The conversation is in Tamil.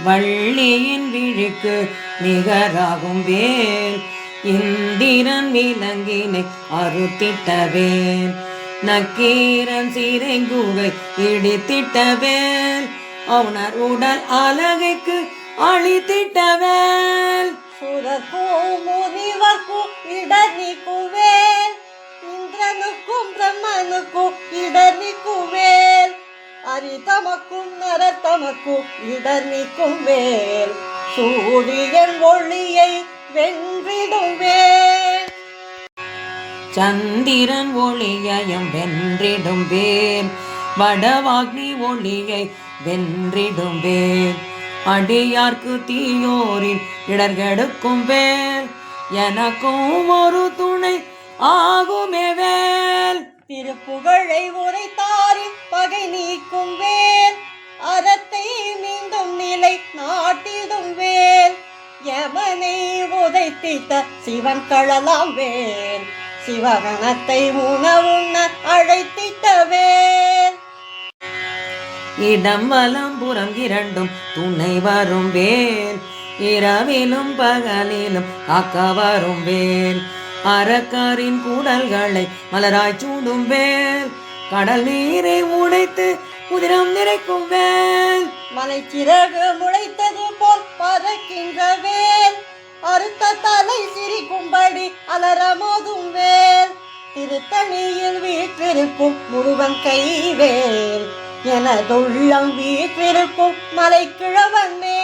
வள்ளியின் விழிக்கு நிகராகும் வேல் இந்திரன் விலங்கினை அறுத்திட்ட வேல் நக்கீரன் சிறைங்குகை இடித்திட்ட வேல் அவனர் உடல் அலகைக்கு அழித்திட்ட வேல் சுரக்கும் முனிவர்க்கும் இடர் நீக்குவேல் இந்திரனுக்கும் பிரம்மனுக்கும் இடர் நீக்குவேல் அரிதமக்கும் நரத்தமக்கும் இடர் நீக்கும் வேல் சூரியன் ஒளியை வென்றிடும் வேல் சந்திரன் ஒளியையும் வென்றிடும் வேல் வடவாக்னி ஒளியை வென்றிடும் வேல் அடியார்க்கு தீயோரின் இடர்கெடுக்கும் வேல் எனக்கும் ஒரு துணை ஆகுமே வேல் திருப்புகழை உரைத்தாரின் பகை நீக்கும் வேல் அறத்தை மீண்டும் நிலை நாட்டிடும் வேல் யமனை உதைத்திட்ட சிவன் கழலாம் வேல் சிவகணத்தை உணவுண்ண அழைத்திட்ட வேல் இடம் வலம் புறம் இரண்டும் துணை வரும் வேல் இரவிலும் பகலிலும் காக்க வரும் வேல் அரக்கரின் கூடல்களை மலராய் சூடும் வேல் கடல் நீரை உடைத்து உதிரம் நிறைக்கும் வேல் மலைச்சிறகு முளைத்தது போல் பறக்கின்ற வேல் அறுத்த தலை சிரிக்கும்படி அலரமோதும் வேல் திருத்தணியில் வீற்றிருக்கும் முருகன் கைவேல் எனதுள்ளம் வீற்றிருக்கும் மலைக்கிழவன் மேல்